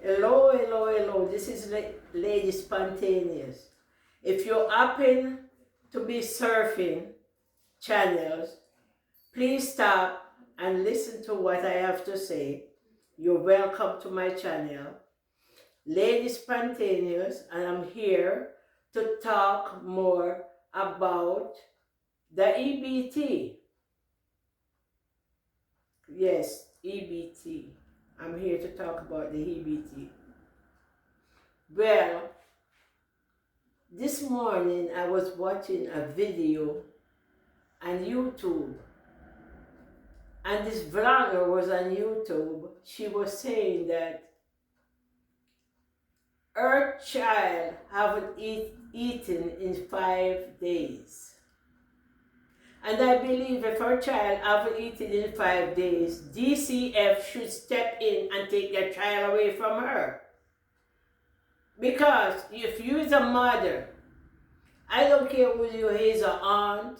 Hello, hello, hello. This is Lady Spontaneous. If you happen to be surfing channels, please stop and listen to what I have to say. You're welcome to my channel, Lady Spontaneous, and I'm here to talk more about the EBT. Yes, EBT. I'm here to talk about the EBT. Well, this morning I was watching a video on YouTube, and this vlogger was on YouTube. She was saying that her child haven't eaten in 5 days. And I believe if her child haven't eaten in 5 days, DCF should step in and take their child away from her. Because if you is a mother, I don't care whether you is an aunt,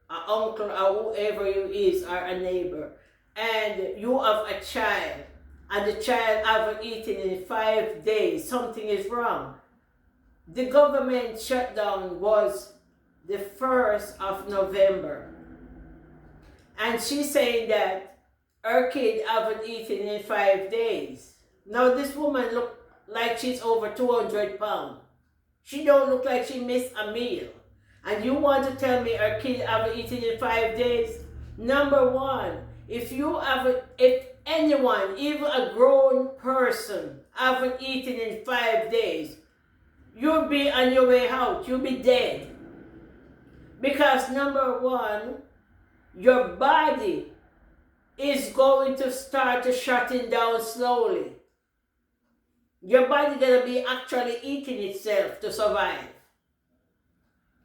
an uncle, or whoever you is, or a neighbor, and you have a child, and the child haven't eaten in 5 days, something is wrong. The government shutdown was the 1st of November. And she's saying that her kid haven't eaten in 5 days. Now this woman look like she's over 200 pounds. She don't look like she missed a meal. And you want to tell me her kid haven't eaten in 5 days? Number one, if anyone, even a grown person, haven't eaten in 5 days, you'll be on your way out. You'll be dead. Because number one, your body is going to start to shutting down slowly. Your body gonna be actually eating itself to survive.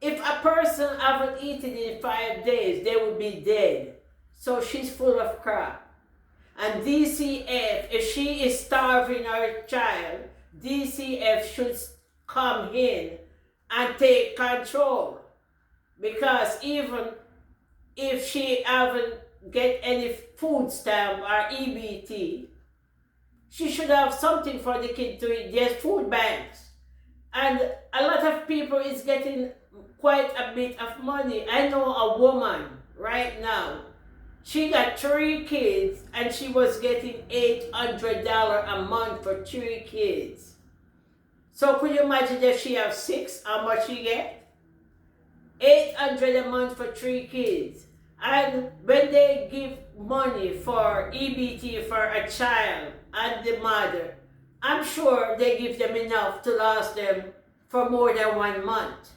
If a person haven't eaten in 5 days, they would be dead. So she's full of crap. And DCF, if she is starving her child, DCF should come in and take control. Because even if she haven't get any food stamp or EBT, she should have something for the kid to eat. There's food banks. And a lot of people is getting quite a bit of money. I know a woman right now, she got 3 kids and she was getting $800 a month for 3 kids. So could you imagine if she have 6, how much she get? $800 a month for 3 kids. And when they give money for EBT for a child and the mother, I'm sure they give them enough to last them for more than 1 month.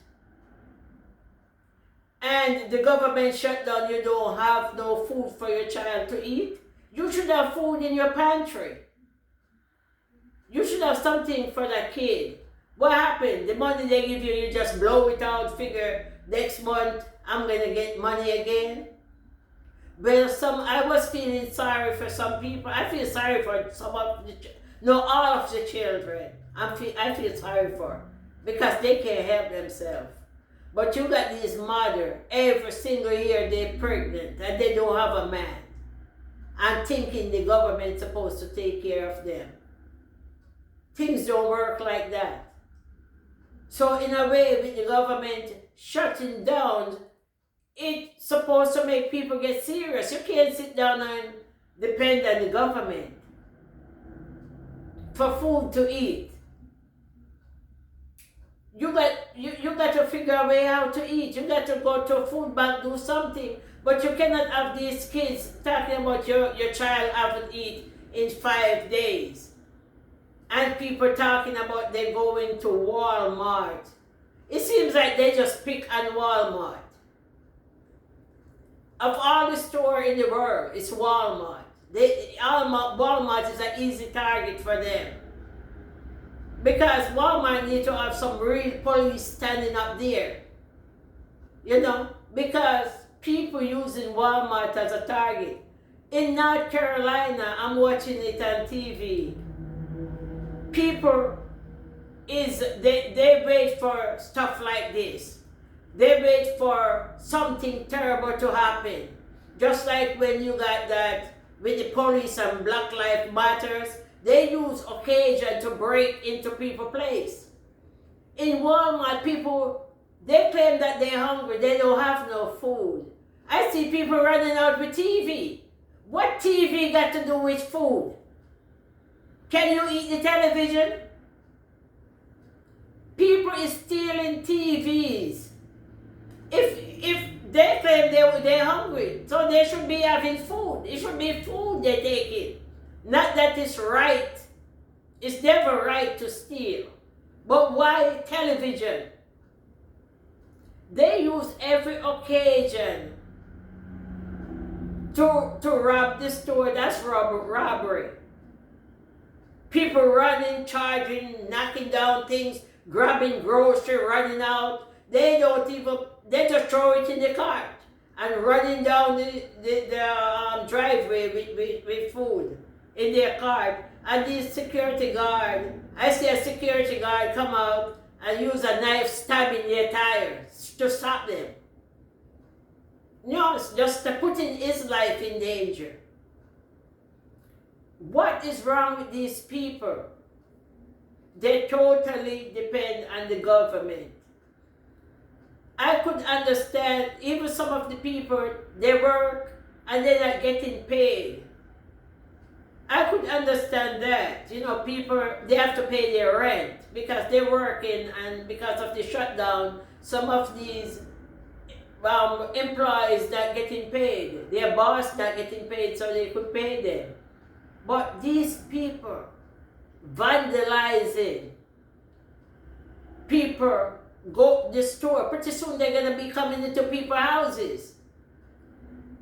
And the government shut down, you don't have no food for your child to eat. You should have food in your pantry. You should have something for that kid. What happened? The money they give you, you just blow it out, figure next month I'm gonna get money again. Well, I was feeling sorry for some people. I feel sorry for some of all of the children. I feel sorry for, because they can't help themselves. But you got these mothers, every single year they're pregnant and they don't have a man. I'm thinking the government's supposed to take care of them. Things don't work like that. So in a way, with the government shutting down, it's supposed to make people get serious. You can't sit down and depend on the government for food to eat. You got to figure a way how to eat. You got to go to a food bank, do something. But you cannot have these kids talking about your child haven't eaten in 5 days. And people talking about they going to Walmart. It seems like they just pick on Walmart. Of all the stores in the world, it's Walmart. Walmart is an easy target for them. Because Walmart needs to have some real police standing up there. You know, because people using Walmart as a target. In North Carolina, I'm watching it on TV. People they wait for stuff like this. They wait for something terrible to happen. Just like when you got that with the police and Black Lives Matters, They use occasion to break into people's place. In Walmart, people, they claim that they're hungry, they don't have no food. I see people running out with TV. What TV got to do with food? Can you eat the television? People is stealing TVs. If they claim they're hungry, so they should be having food. It should be food they take it. Not that it's right. It's never right to steal. But why television? They use every occasion to rob the store. That's robbery. People running, charging, knocking down things, grabbing grocery, running out. They just throw it in the cart and running down the driveway with food in their cart. And these security guard, I see a security guard come out and use a knife stabbing their tires to stop them. No, it's just putting his life in danger. What is wrong with these people? They totally depend on the government. I could understand even some of the people, they work and they're not getting paid. I could understand that. People, they have to pay their rent because they're working, and because of the shutdown, some of these employees not getting paid. Their boss not getting paid, so they could pay them. But these people vandalizing, people go to the store, pretty soon they're going to be coming into people's houses.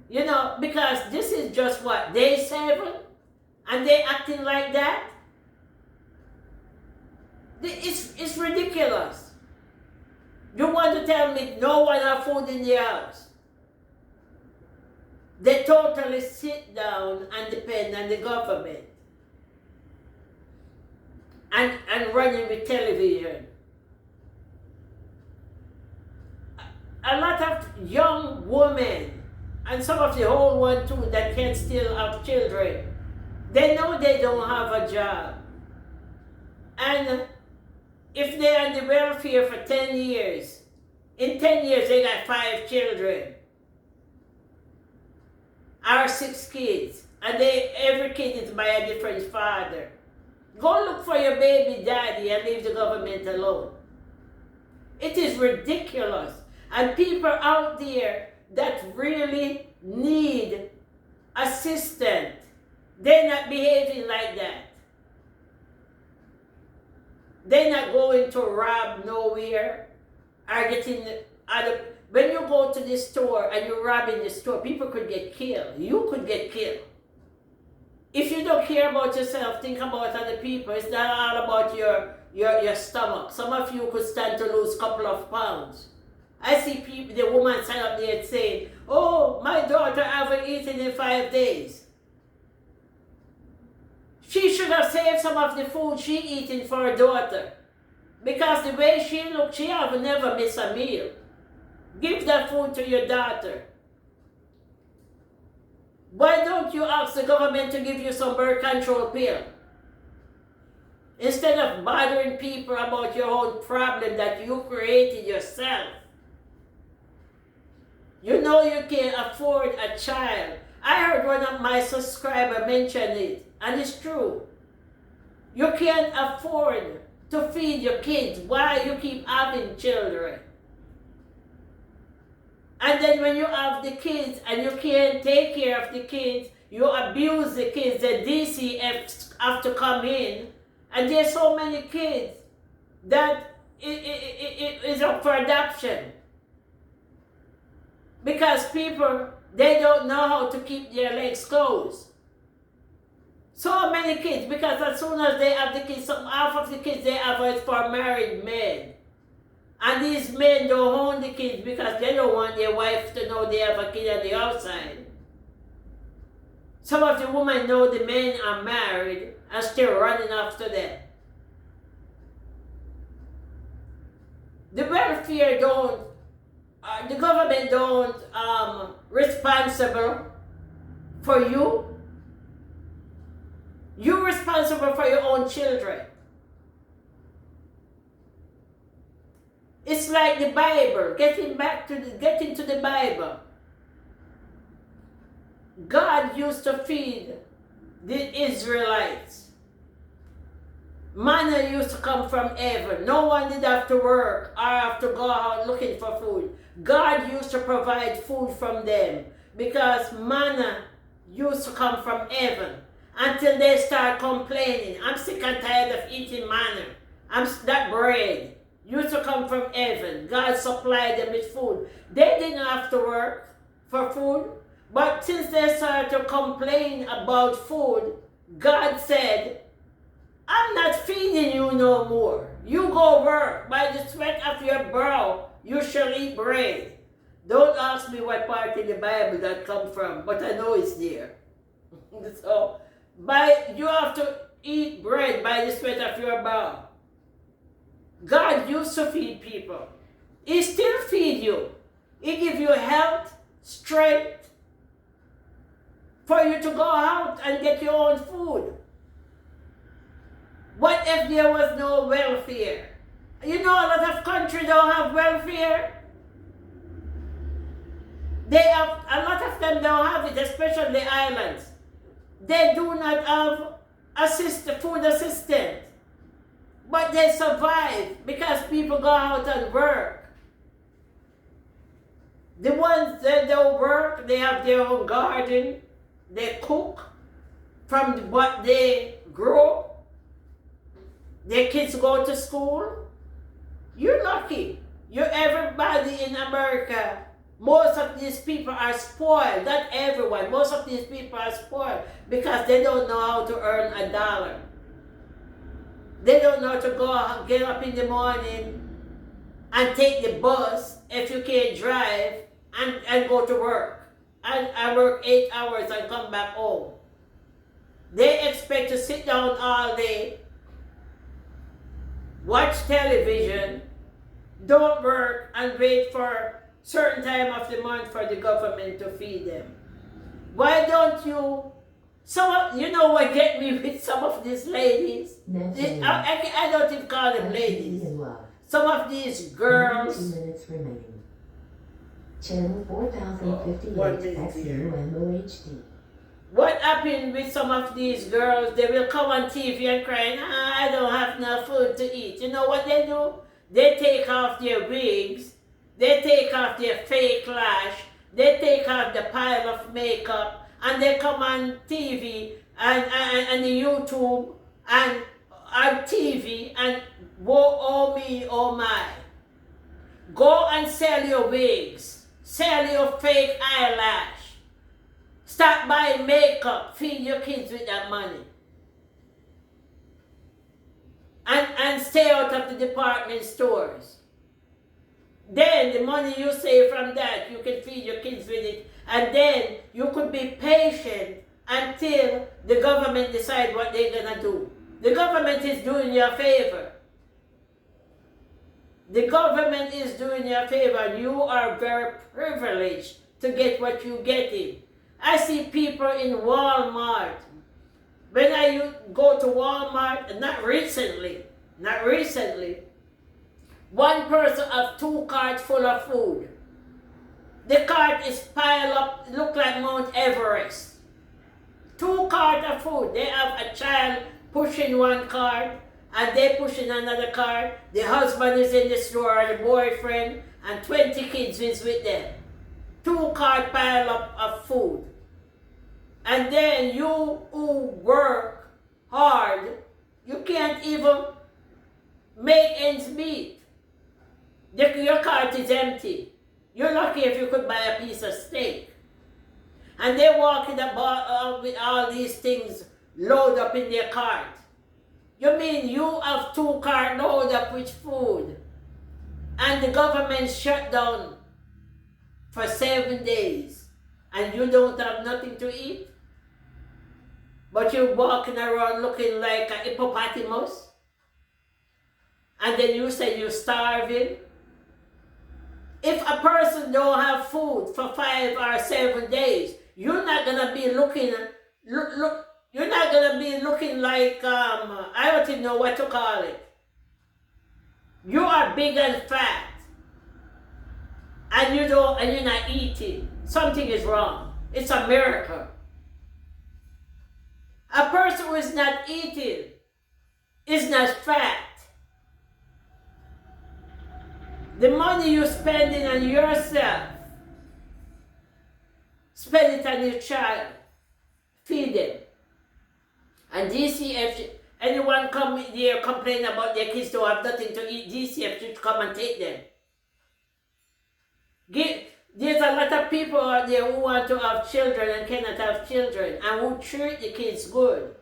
Because this is just what, day 7? And they acting like that? It's ridiculous. You want to tell me no one has food in their house? They totally sit down and depend on the government. And running with television. A lot of young women, and some of the old ones too, that can still have children, they know they don't have a job. And if they're on the welfare for 10 years, in 10 years they got 5 children. Or 6 kids. And every kid is by a different father. Go look for your baby daddy and leave the government alone. It is ridiculous. And people out there that really need assistance, they're not behaving like that. They're not going to rob nowhere or getting other. When you go to the store and you rob in the store, people could get killed. You could get killed. If you don't care about yourself, think about other people. It's not all about your stomach. Some of you could stand to lose a couple of pounds. I see people, the woman stand up there saying, "Oh, my daughter haven't eaten in 5 days." She should have saved some of the food she eating for her daughter. Because the way she looks, she have never missed a meal. Give that food to your daughter. Why don't you ask the government to give you some birth control pill? Instead of bothering people about your own problem that you created yourself. You know you can't afford a child. I heard one of my subscribers mention it, and it's true. You can't afford to feed your kids. Why you keep having children? And then when you have the kids and you can't take care of the kids, you abuse the kids. The DCFs have to come in, and there's so many kids that it is up for adoption. Because people, they don't know how to keep their legs closed. So many kids, because as soon as they have the kids, half of the kids they have is for married men. And these men don't own the kids because they don't want their wife to know they have a kid on the outside. Some of the women know the men are married and still running after them. The welfare don't, the government don't responsible for you. You're responsible for your own children. It's like the Bible, getting to the Bible. God used to feed the Israelites. Manna used to come from heaven. No one did have to work or have to go out looking for food. God used to provide food from them because manna used to come from heaven until they start complaining. I'm sick and tired of eating manna. That bread used to come from heaven. God supplied them with food. They didn't have to work for food. But since they started to complain about food, God said, I'm not feeding you no more. You go work. By the sweat of your brow, you shall eat bread. Don't ask me what part in the Bible that comes from, but I know it's there. So, you have to eat bread by the sweat of your brow. God used to feed people. He still feeds you. He gives you health, strength, for you to go out and get your own food. What if there was no welfare? You know, a lot of countries don't have welfare. A lot of them don't have it, especially the islands. They do not have food assistance. But they survive because people go out and work. The ones that don't work, they have their own garden. They cook from what they grow. Their kids go to school. You're lucky. Everybody in America, most of these people are spoiled. Not everyone. Most of these people are spoiled because they don't know how to earn $1. They don't know to get up in the morning and take the bus if you can't drive and go to work. And work 8 hours and come back home. They expect to sit down all day, watch television, don't work, and wait for certain time of the month for the government to feed them. Why don't you? You know what get me with some of these ladies? I don't even call them ladies. Some of these girls. 2 minutes remaining. Channel 4058 XUMOHD. What happened with some of these girls? They will come on TV and cry, I don't have enough food to eat. You know what they do? They take off their wigs, they take off their fake lash, they take off the pile of makeup, and they come on TV and YouTube and on TV and oh me, oh my. Go and sell your wigs. Sell your fake eyelash. Start buying makeup. Feed your kids with that money. And stay out of the department stores. Then the money you save from that, you can feed your kids with it. And then you could be patient until the government decide what they're going to do. The government is doing you a favor. The government is doing you a favor, and you are very privileged to get what you're getting. I see people in Walmart. When I go to Walmart, not recently, one person has 2 carts full of food. The cart is piled up, look like Mount Everest. 2 carts of food. They have a child pushing one cart, and they pushing another cart. The husband is in the store, the boyfriend, and 20 kids is with them. 2 cart pile up of food. And then you who work hard, you can't even make ends meet. Your cart is empty. You're lucky if you could buy a piece of steak. And they walk in about with all these things loaded up in their cart. You mean you have 2 cars loaded up with food and the government shut down for 7 days and you don't have nothing to eat? But you're walking around looking like a hippopotamus? And then you say you're starving? If a person don't have food for 5 or 7 days, you're not going to be looking You're not gonna be looking like I don't even know what to call it. You are big and fat, and you're not eating. Something is wrong. It's a miracle. A person who is not eating is not fat. The money you're spending on yourself, spend it on your child. Feed them. And DCF, anyone come there complain about their kids don't have nothing to eat, DCF should come and take them. There's a lot of people out there who want to have children and cannot have children, and who treat the kids good.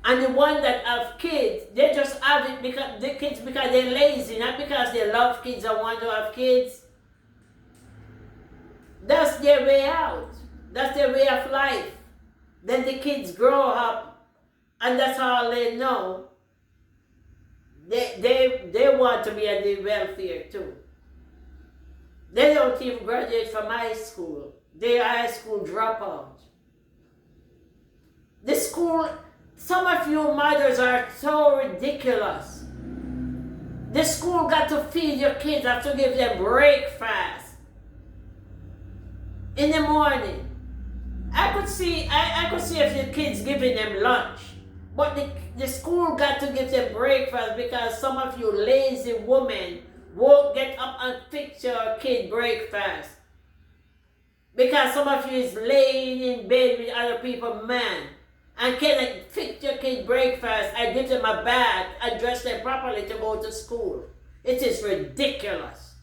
And the ones that have kids, they just have it because they're lazy, not because they love kids and want to have kids. That's their way out. That's their way of life. Then the kids grow up, and that's all they know. They want to be on the welfare too. They don't even graduate from high school. They're high school dropout. The school, some of you mothers are so ridiculous. The school got to feed your kids, have to give them breakfast in the morning. I could see if the kids giving them lunch, but the school got to give them breakfast because some of you lazy women won't get up and fix your kid breakfast. Because some of you is laying in bed with other people's man and cannot fix your kid breakfast and give them a bath and dress them properly to go to school. It is ridiculous.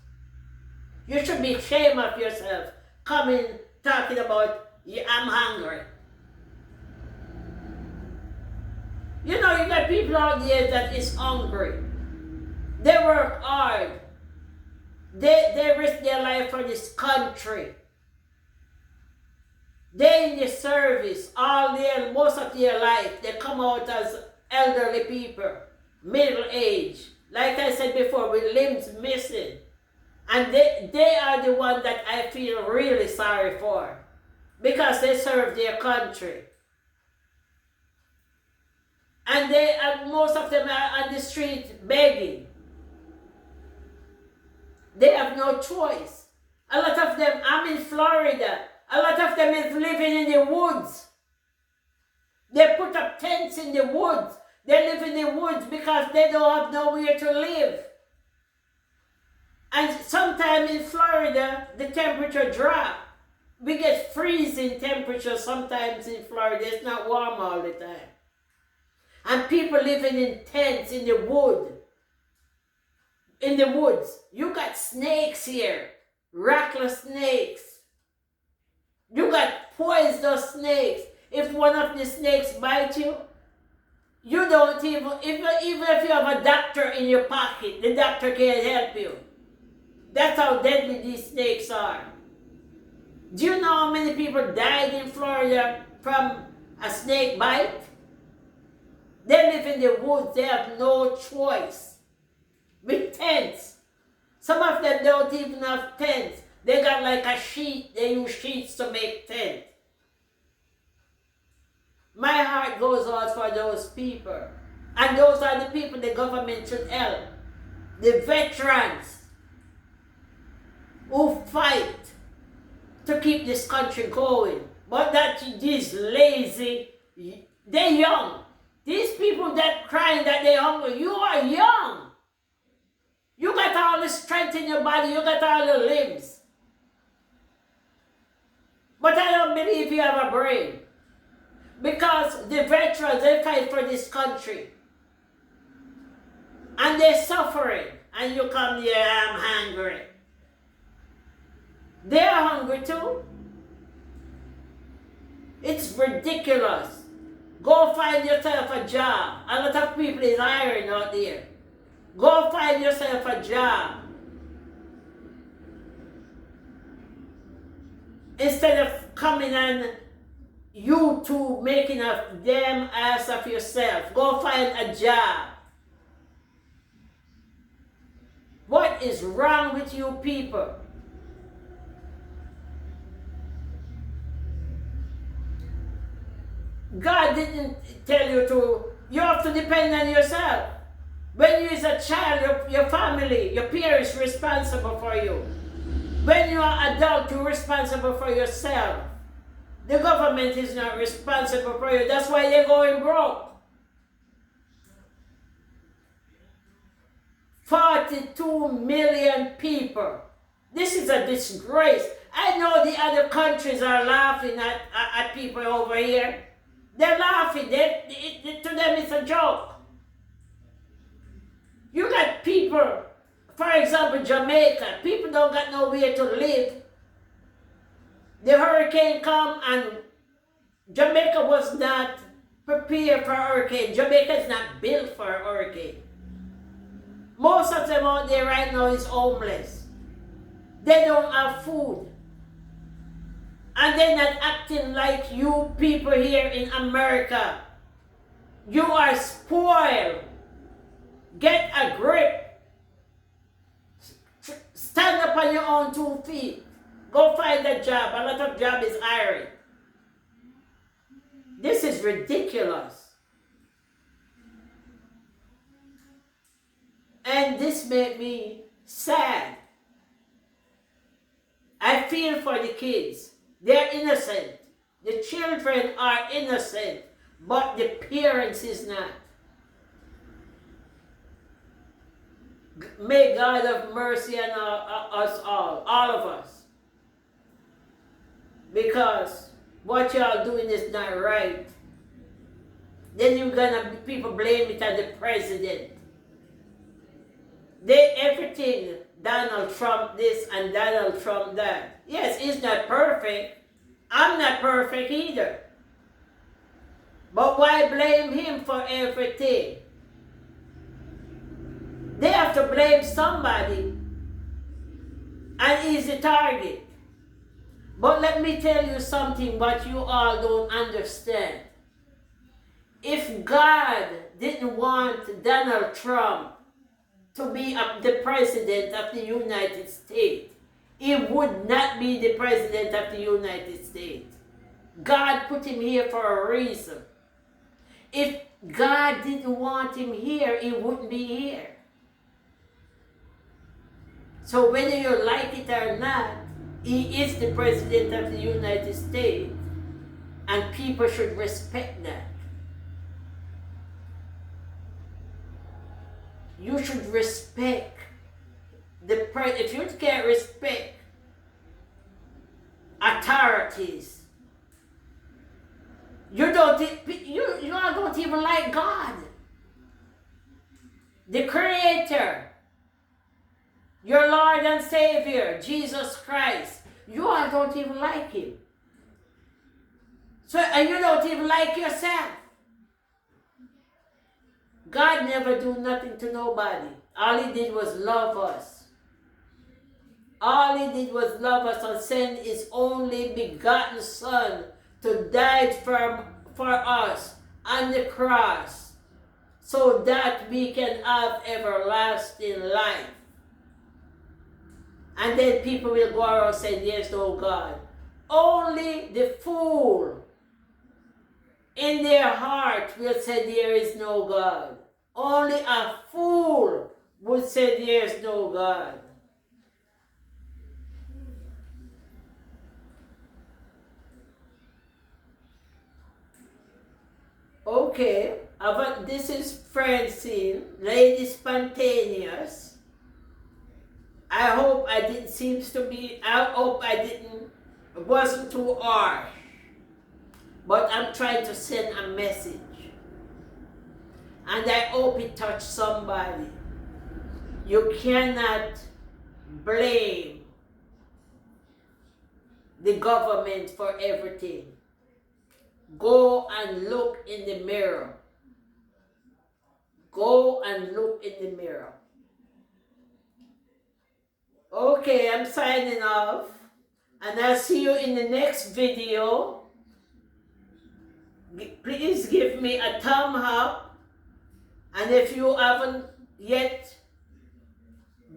You should be ashamed of yourself coming talking about I'm hungry. You know, you got people out there that is hungry. They work hard. They risk their life for this country. They in the service most of their life. They come out as elderly people, middle age. Like I said before, with limbs missing. And they are the ones that I feel really sorry for. Because they serve their country. And most of them are on the street begging. They have no choice. A lot of them, I'm in Florida, a lot of them is living in the woods. They put up tents in the woods. They live in the woods because they don't have nowhere to live. And sometimes in Florida, the temperature drops. We get freezing temperature sometimes in Florida. It's not warm all the time. And people living in tents in the wood. In the woods. You got snakes here. Rattlesnake snakes. You got poisonous snakes. If one of the snakes bites you, you don't even if you have a doctor in your pocket, the doctor can't help you. That's how deadly these snakes are. Do you know how many people died in Florida from a snake bite? They live in the woods. They have no choice. With tents. Some of them don't even have tents. They got like a sheet. They use sheets to make tents. My heart goes out for those people. And those are the people the government should help. The veterans who fight to keep this country going. But that these lazy, they're young. These people that crying that they're hungry, you are young. You got all the strength in your body, you got all the limbs. But I don't believe you have a brain. Because the veterans, they fight for this country. And they're suffering. And you come here, I'm hungry. They're hungry too. It's ridiculous. Go find yourself a job. A lot of people is hiring out there. Go find yourself a job. Instead of coming on YouTube making a damn ass of yourself. Go find a job. What is wrong with you people? God didn't tell you to, you have to depend on yourself. When you is a child, your family, your parents responsible for you. When you are adult, you're responsible for yourself. The government is not responsible for you. That's why they're going broke. 42 million people. This is a disgrace. I know the other countries are laughing at people over here. They're laughing. To them it's a joke. You got people, for example, Jamaica. People don't got nowhere to live. The hurricane come and Jamaica was not prepared for a hurricane. Jamaica is not built for a hurricane. Most of them out there right now is homeless. They don't have food. And they're not acting like you people here in America. You are spoiled. Get a grip. Stand up on your own 2 feet. Go find a job. A lot of job is hiring. This is ridiculous. And this made me sad. I feel for the kids. They're innocent. The children are innocent, but the parents is not. May God have mercy on us all of us. Because what y'all doing is not right. Then you're gonna people blame it on the president. Everything, Donald Trump this and Donald Trump that. Yes, he's not perfect. I'm not perfect either. But why blame him for everything? They have to blame somebody, and he's the target. But let me tell you something what you all don't understand. If God didn't want Donald Trump to be the president of the United States, he would not be the president of the United States. God put him here for a reason. If God didn't want him here, he wouldn't be here. So whether you like it or not, he is the president of the United States, and people should respect that. You should respect the president. If you can't respect authorities, you don't even like God, the Creator, your Lord and Savior, Jesus Christ. You all don't even like him. So, and you don't even like yourself. God never do nothing to nobody. All he did was love us. All he did was love us and send his only begotten Son to die for us on the cross so that we can have everlasting life. And then people will go around saying, there's no God. Only the fool in their heart will say there is no God. Only a fool would say there is no God. Okay, this is Francine, Lady Spontaneous. I hope I wasn't too harsh. But I'm trying to send a message. And I hope it touched somebody. You cannot blame the government for everything. Go and look in the mirror. Go and look in the mirror. Okay, I'm signing off. And I'll see you in the next video. Please give me a thumb up. And if you haven't yet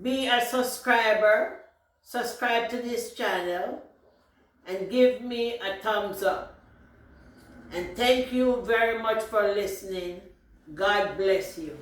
be a subscriber, subscribe to this channel and give me a thumbs up. And thank you very much for listening. God bless you.